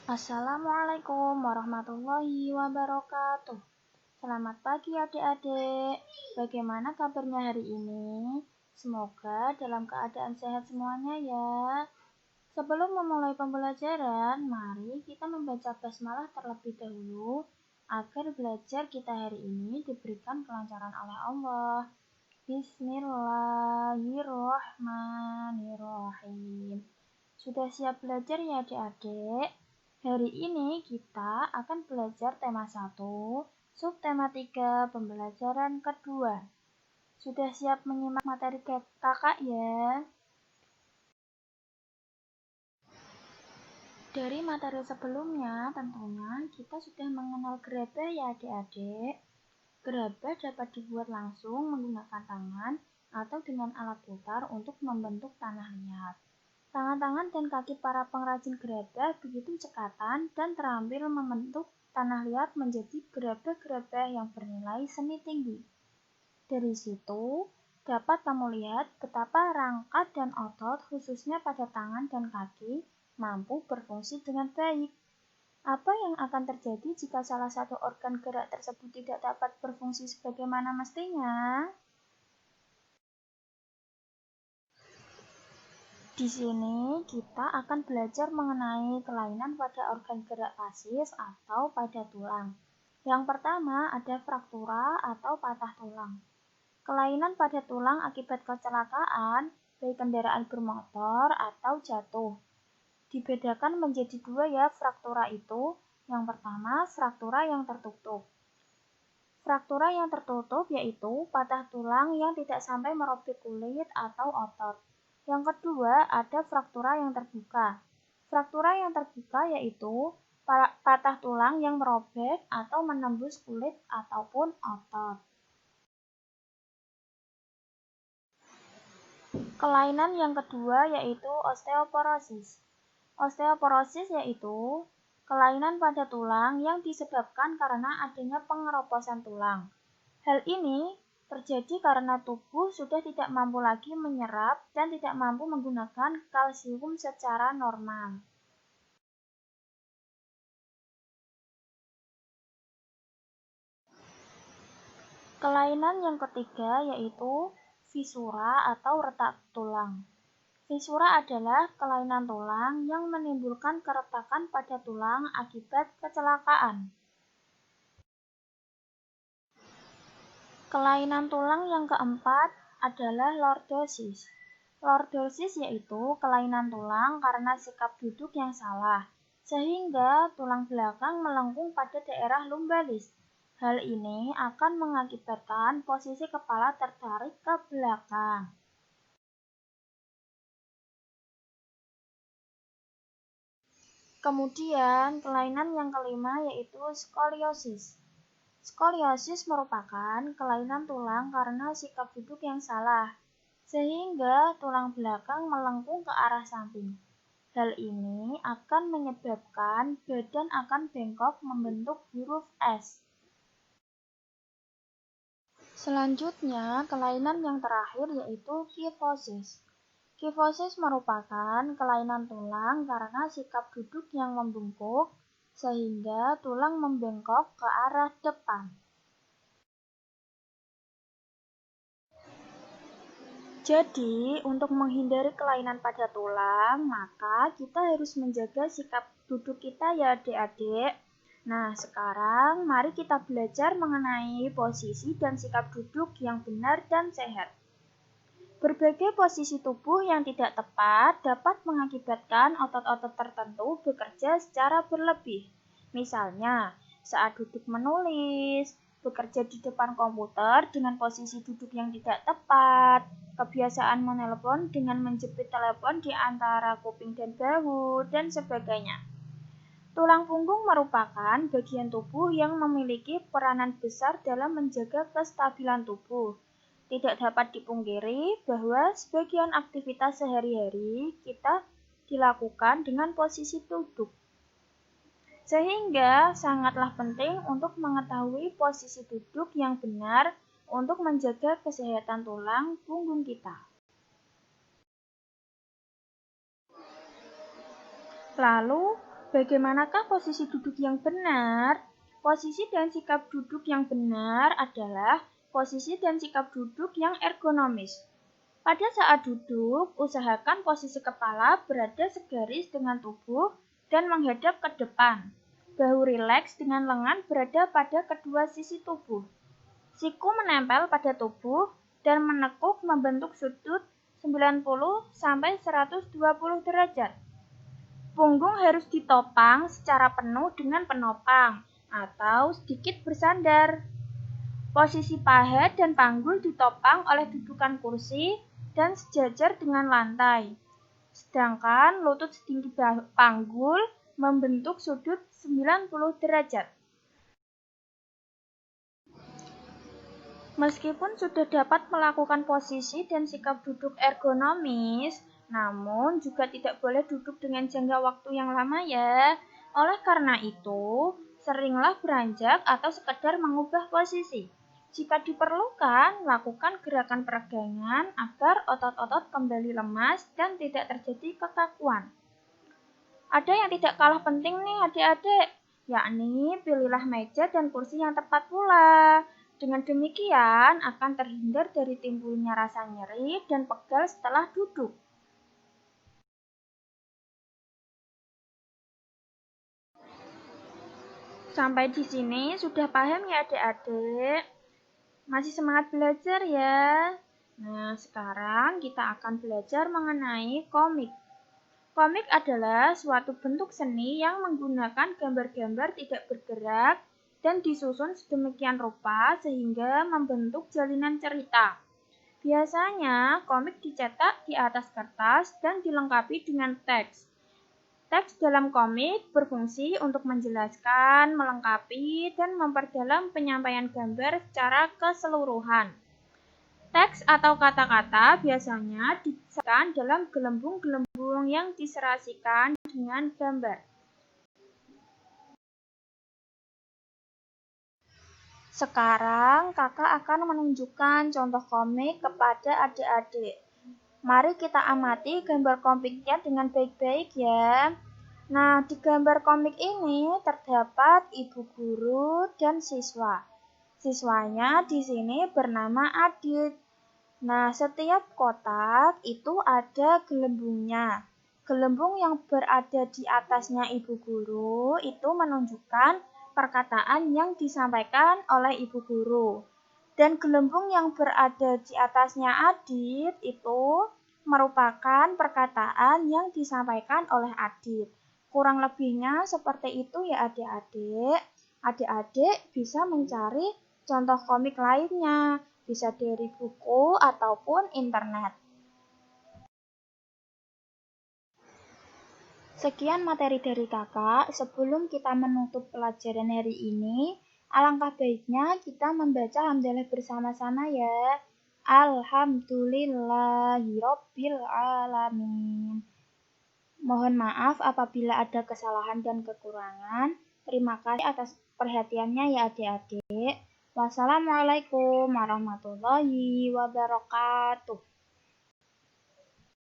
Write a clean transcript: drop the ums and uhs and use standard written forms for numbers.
Assalamualaikum warahmatullahi wabarakatuh. Selamat pagi adik-adik. Bagaimana kabarnya hari ini? Semoga dalam keadaan sehat semuanya ya. Sebelum memulai pembelajaran, mari kita membaca basmalah terlebih dahulu agar belajar kita hari ini diberikan kelancaran oleh Allah. Bismillahirrahmanirrahim. Sudah siap belajar ya adik-adik? Hari ini kita akan belajar tema 1, subtema 3, pembelajaran kedua. Sudah siap menyimak materi kakak ya? Dari materi sebelumnya tentunya kita sudah mengenal gerabah ya adik-adik. Gerabah dapat dibuat langsung menggunakan tangan atau dengan alat putar untuk membentuk tanah liat. Tangan-tangan dan kaki para pengrajin gerabah begitu cekatan dan terampil membentuk tanah liat menjadi gerabah-gerabah yang bernilai seni tinggi. Dari situ, dapat kamu lihat betapa rangka dan otot khususnya pada tangan dan kaki mampu berfungsi dengan baik. Apa yang akan terjadi jika salah satu organ gerak tersebut tidak dapat berfungsi sebagaimana mestinya? Di sini kita akan belajar mengenai kelainan pada organ gerak pasis atau pada tulang. Yang pertama ada fraktura atau patah tulang. Kelainan pada tulang akibat kecelakaan, baik kendaraan bermotor atau jatuh. Dibedakan menjadi dua ya fraktura itu. Yang pertama fraktura yang tertutup. Fraktura yang tertutup yaitu patah tulang yang tidak sampai merobek kulit atau otot. Yang kedua, ada fraktura yang terbuka. Fraktura yang terbuka yaitu patah tulang yang merobek atau menembus kulit ataupun otot. Kelainan yang kedua yaitu osteoporosis. Osteoporosis yaitu kelainan pada tulang yang disebabkan karena adanya pengeroposan tulang. Hal ini terjadi karena tubuh sudah tidak mampu lagi menyerap dan tidak mampu menggunakan kalsium secara normal. Kelainan yang ketiga yaitu fisura atau retak tulang. Fisura adalah kelainan tulang yang menimbulkan keretakan pada tulang akibat kecelakaan. Kelainan tulang yang keempat adalah lordosis. Lordosis yaitu kelainan tulang karena sikap duduk yang salah, sehingga tulang belakang melengkung pada daerah lumbalis. Hal ini akan mengakibatkan posisi kepala tertarik ke belakang. Kemudian, kelainan yang kelima yaitu skoliosis. Skoliosis merupakan kelainan tulang karena sikap duduk yang salah, sehingga tulang belakang melengkung ke arah samping. Hal ini akan menyebabkan badan akan bengkok membentuk huruf S. Selanjutnya, kelainan yang terakhir yaitu kifosis. Kifosis merupakan kelainan tulang karena sikap duduk yang membungkuk, sehingga tulang membengkok ke arah depan. Jadi, untuk menghindari kelainan pada tulang, maka kita harus menjaga sikap duduk kita ya adik-adik. Nah, sekarang mari kita belajar mengenai posisi dan sikap duduk yang benar dan sehat. Berbagai posisi tubuh yang tidak tepat dapat mengakibatkan otot-otot tertentu bekerja secara berlebih. Misalnya, saat duduk menulis, bekerja di depan komputer dengan posisi duduk yang tidak tepat, kebiasaan menelepon dengan menjepit telepon di antara kuping dan bahu, dan sebagainya. Tulang punggung merupakan bagian tubuh yang memiliki peranan besar dalam menjaga kestabilan tubuh. Tidak dapat dipungkiri bahwa sebagian aktivitas sehari-hari kita dilakukan dengan posisi duduk. Sehingga sangatlah penting untuk mengetahui posisi duduk yang benar untuk menjaga kesehatan tulang punggung kita. Lalu, Bagaimanakah posisi duduk yang benar? Posisi dan sikap duduk yang benar adalah posisi dan sikap duduk yang ergonomis. Pada saat duduk, usahakan posisi kepala berada segaris dengan tubuh dan menghadap ke depan. Bahu rileks dengan lengan berada pada kedua sisi tubuh. Siku menempel pada tubuh dan menekuk membentuk sudut 90-120 derajat. Punggung harus ditopang secara penuh dengan penopang atau sedikit bersandar. Posisi paha dan panggul ditopang oleh dudukan kursi dan sejajar dengan lantai. Sedangkan lutut setinggi panggul membentuk sudut 90 derajat. Meskipun sudah dapat melakukan posisi dan sikap duduk ergonomis, namun juga tidak boleh duduk dengan jangka waktu yang lama ya. Oleh karena itu, seringlah beranjak atau sekedar mengubah posisi. Jika diperlukan, lakukan gerakan peregangan agar otot-otot kembali lemas dan tidak terjadi kekakuan. Ada yang tidak kalah penting nih adik-adik, yakni pilihlah meja dan kursi yang tepat pula. Dengan demikian akan terhindar dari timbulnya rasa nyeri dan pegal setelah duduk. Sampai di sini sudah paham ya adik-adik? Masih semangat belajar ya? Nah, sekarang kita akan belajar mengenai komik. Komik adalah suatu bentuk seni yang menggunakan gambar-gambar tidak bergerak dan disusun sedemikian rupa sehingga membentuk jalinan cerita. Biasanya, komik dicetak di atas kertas dan dilengkapi dengan teks. Teks dalam komik berfungsi untuk menjelaskan, melengkapi, dan memperdalam penyampaian gambar secara keseluruhan. Teks atau kata-kata biasanya disajikan dalam gelembung-gelembung yang diserasikan dengan gambar. Sekarang kakak akan menunjukkan contoh komik kepada adik-adik. Mari kita amati gambar komiknya dengan baik-baik ya. Nah, di gambar komik ini terdapat ibu guru dan siswa. Siswanya di sini bernama Adit. Nah, setiap kotak itu ada gelembungnya. Gelembung yang berada di atasnya ibu guru itu menunjukkan perkataan yang disampaikan oleh ibu guru. Dan gelembung yang berada di atasnya Adit itu merupakan perkataan yang disampaikan oleh Adit. Kurang lebihnya seperti itu ya adik-adik. Adik-adik bisa mencari contoh komik lainnya, bisa dari buku ataupun internet. Sekian materi dari kakak. Sebelum kita menutup pelajaran hari ini, alangkah baiknya kita membaca hamdalah bersama-sama ya. Alhamdulillahirabbil alamin. Mohon maaf apabila ada kesalahan dan kekurangan. Terima kasih atas perhatiannya ya adik-adik. Wassalamualaikum warahmatullahi wabarakatuh.